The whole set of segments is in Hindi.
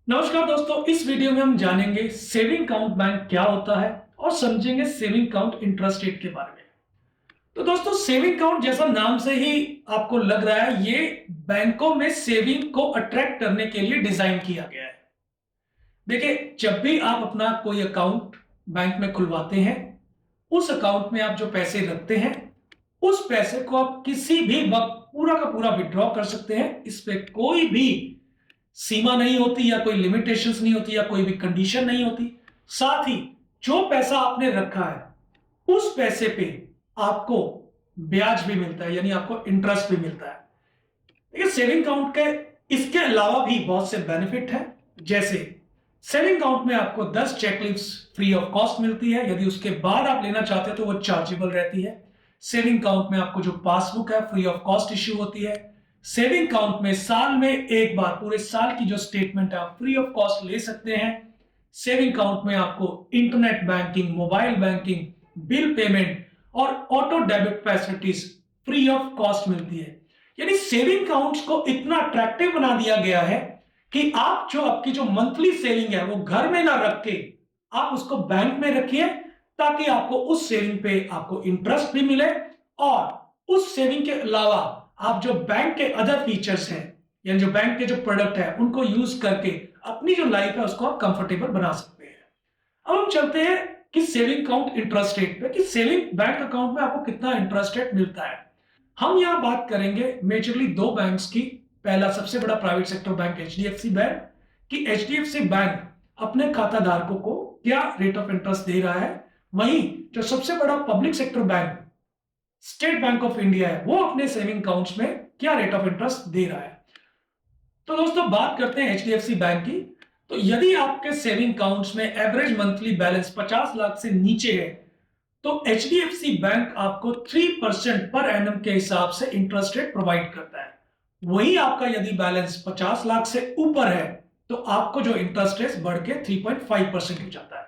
नमस्कार दोस्तों, इस वीडियो में हम जानेंगे सेविंग अकाउंट बैंक क्या होता है और समझेंगे सेविंग अकाउंट इंटरेस्ट रेट के बारे में। तो दोस्तों, सेविंग अकाउंट जैसा नाम से ही आपको लग रहा है, ये बैंकों में सेविंग को अट्रैक्ट करने के लिए डिजाइन किया गया है। देखिए, जब भी आप अपना कोई अकाउंट बैंक में खुलवाते हैं, उस अकाउंट में आप जो पैसे रखते हैं, उस पैसे को आप किसी भी वक्त पूरा का पूरा विड्रॉ कर सकते हैं। इस पे कोई भी सीमा नहीं होती या कोई लिमिटेशंस नहीं होती या कोई भी कंडीशन नहीं होती। साथ ही जो पैसा आपने रखा है, उस पैसे पे आपको ब्याज भी मिलता है, यानी आपको इंटरेस्ट भी मिलता है। देखिए, सेविंग अकाउंट के इसके अलावा भी बहुत से बेनिफिट हैं। जैसे सेविंग अकाउंट में आपको 10 चेकलिफ्स फ्री ऑफ कॉस्ट मिलती है। यदि उसके बाद आप लेना चाहते हो तो वो चार्जेबल रहती है। सेविंग अकाउंट में आपको जो पासबुक है फ्री ऑफ कॉस्ट इश्यू होती है। सेविंग अकाउंट में साल में एक बार पूरे साल की जो स्टेटमेंट है आप फ्री ऑफ कॉस्ट ले सकते हैं। सेविंग अकाउंट में आपको internet banking, mobile banking, bill payment और auto debit facilities free of cost मिलती है। यानी सेविंग अकाउंट्स को इतना अट्रैक्टिव बना दिया गया है कि आप जो आपकी जो मंथली सेविंग है वो घर में ना रख के आप उसको बैंक में रखिए, ताकि आपको उस सेविंग पे आपको इंटरेस्ट भी मिले और उस सेविंग के अलावा आप जो बैंक के अदर फीचर्स हैं, यानी जो बैंक के जो प्रोडक्ट है उनको यूज करके अपनी जो लाइफ है उसको आप कंफर्टेबल बना सकते हैं। अब हम चलते हैं कि सेविंग अकाउंट इंटरेस्ट रेट पे, कि सेविंग बैंक अकाउंट में आपको कितना इंटरेस्ट रेट मिलता है। हम यहां बात करेंगे मेजरली दो बैंक्स की। पहला सबसे बड़ा private sector bank HDFC bank, कि एचडीएफसी बैंक अपने खाता धारकों को क्या रेट ऑफ इंटरेस्ट दे रहा है। वहीं जो सबसे बड़ा public sector bank state bank of India है, वो अपने सेविंग अकाउंट्स में क्या रेट ऑफ इंटरेस्ट दे रहा है। तो दोस्तों, बात करते हैं एचडीएफसी बैंक की। तो यदि आपके सेविंग अकाउंट्स में एवरेज मंथली बैलेंस 50 लाख से नीचे है, तो एचडीएफसी बैंक आपको 3% पर एनम के हिसाब से इंटरेस्ट रेट प्रोवाइड करता है। वही आपका यदि बैलेंस 50 लाख से ऊपर है, तो आपको जो इंटरेस्ट रेट बढ़ के 3.5% हो जाता है।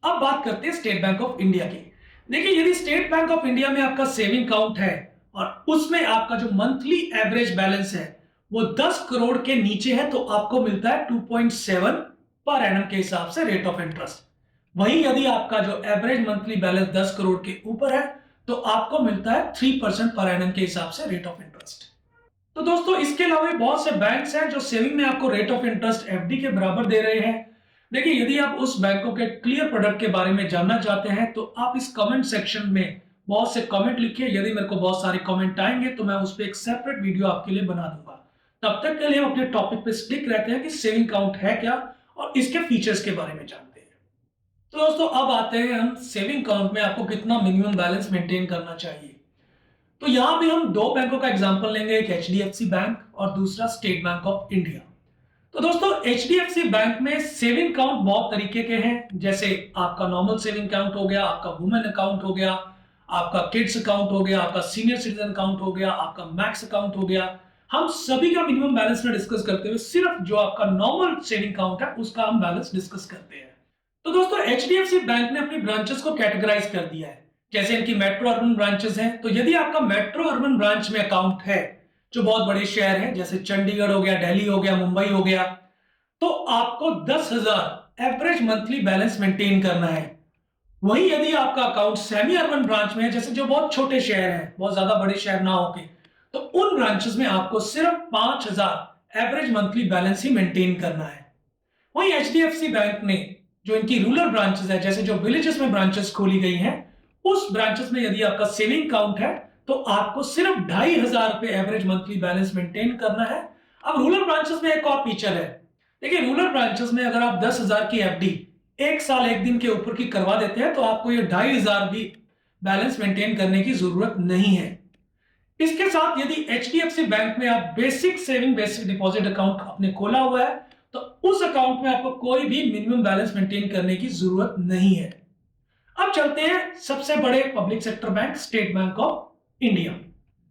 अब बात करते हैं स्टेट बैंक ऑफ इंडिया की। देखिए, यदि स्टेट बैंक ऑफ इंडिया में आपका सेविंग अकाउंट है और उसमें आपका जो मंथली एवरेज बैलेंस है वो 10 करोड़ के नीचे है, तो आपको मिलता है 2.7 पर एनम के हिसाब से रेट ऑफ इंटरेस्ट। वहीं यदि आपका जो एवरेज मंथली बैलेंस 10 करोड़ के ऊपर है, तो आपको मिलता है 3% पर एनम के हिसाब से रेट ऑफ इंटरेस्ट। तो दोस्तों, इसके अलावा बहुत से बैंक्स हैं जो सेविंग में आपको रेट ऑफ इंटरेस्ट एफडी के बराबर दे रहे हैं। देखिए, यदि आप उस बैंकों के क्लियर प्रोडक्ट के बारे में जानना चाहते हैं तो आप इस कमेंट सेक्शन में बहुत से कमेंट लिखिए। यदि मेरे को बहुत सारे कमेंट आएंगे तो मैं उस पर एक सेपरेट वीडियो आपके लिए बना दूंगा। तब तक के लिए हम अपने टॉपिक पे स्टिक रहते हैं कि सेविंग अकाउंट है क्या और इसके फीचर्स के बारे में जानते हैं। तो दोस्तों, अब आते हैं हम सेविंग अकाउंट में आपको कितना मिनिमम बैलेंस मेंटेन करना चाहिए। तो यहां भी हम दो बैंकों का एग्जांपल लेंगे, एक एचडीएफसी बैंक और दूसरा स्टेट बैंक ऑफ इंडिया। तो दोस्तों, एचडीएफसी बैंक में सेविंग अकाउंट बहुत तरीके के हैं। जैसे आपका नॉर्मल सेविंग अकाउंट हो गया, आपका वुमेन अकाउंट हो गया, आपका किड्स अकाउंट हो गया, आपका सीनियर सिटीजन अकाउंट हो गया, आपका मैक्स अकाउंट हो गया। हम सभी का मिनिमम बैलेंस में डिस्कस करते हुए सिर्फ जो आपका नॉर्मल सेविंग अकाउंट है उसका हम बैलेंस डिस्कस करते हैं। तो दोस्तों, एचडीएफसी बैंक ने अपनी ब्रांचेस को कैटेगराइज कर दिया है। जैसे इनकी मेट्रो अर्बन ब्रांचेस हैं, तो यदि आपका मेट्रो अर्बन ब्रांच में अकाउंट है, जो बहुत बड़े शहर हैं जैसे चंडीगढ़ हो गया, दिल्ली हो गया, मुंबई हो गया, तो आपको 10,000 एवरेज मंथली बैलेंस मेंटेन करना है। वहीं यदि आपका अकाउंट सेमी अर्बन ब्रांच में है, जैसे जो बहुत छोटे शहर हैं, बहुत ज्यादा बड़े शहर ना होके, तो उन ब्रांचेस में आपको सिर्फ 5,000 एवरेज मंथली बैलेंस ही मेंटेन करना है। वहीं एचडीएफसी बैंक ने जो इनकी रूरल ब्रांचेस है, जैसे जो विलेजेस में ब्रांचेस खोली गई हैं, उस ब्रांचेस में यदि आपका सेविंग अकाउंट है तो आपको सिर्फ 2,500 रुपए एवरेज मंथली बैलेंस मेंटेन करना है। अब रूरल ब्रांचेस में एक और फीचर है। देखिए, रूरल ब्रांचेस में अगर आप 10,000 की एफडी एक साल एक दिन के ऊपर की करवा देते हैं, तो आपको ये 2,500 भी बैलेंस मेंटेन करने की जरूरत नहीं है। इसके साथ यदि एचडीएफसी बैंक में आप basic saving basic deposit account आपने खोला हुआ है, तो उस अकाउंट में आपको कोई भी मिनिमम बैलेंस मेंटेन करने की जरूरत नहीं है। अब चलते हैं सबसे बड़े public sector bank state bank of India.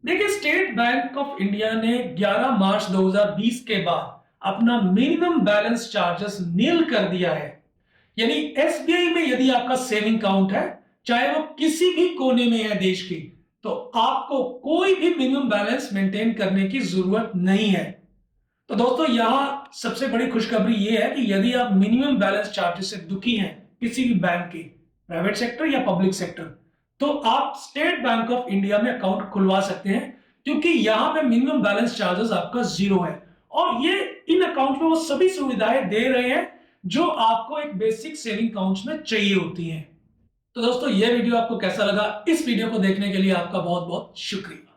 देखिए, स्टेट बैंक ऑफ इंडिया ने 11 मार्च 2020 के बाद अपना मिनिमम बैलेंस चार्जेस नील कर दिया है। यानी एसबीआई में यदि आपका सेविंग अकाउंट है, चाहे वो किसी भी कोने में है देश की, तो आपको कोई भी मिनिमम बैलेंस मेंटेन करने की जरूरत नहीं है। तो दोस्तों यहाँ सबसे बड़ी खुशखबरी ये है कि यदि आप मिनिमम बैलेंस चार्जेस से दुखी हैं किसी भी बैंक के, प्राइवेट सेक्टर या पब्लिक सेक्टर, तो आप स्टेट बैंक ऑफ इंडिया में अकाउंट खुलवा सकते हैं, क्योंकि यहाँ पे मिनिमम बैलेंस चार्जेस आपका 0 है और ये इन अकाउंट में वो सभी सुविधाएं दे रहे हैं जो आपको एक बेसिक सेविंग अकाउंट में चाहिए होती हैं। तो दोस्तों ये वीडियो आपको कैसा लगा? इस वीडियो को देखने के लिए आपका बहुत बहुत शुक्रिया।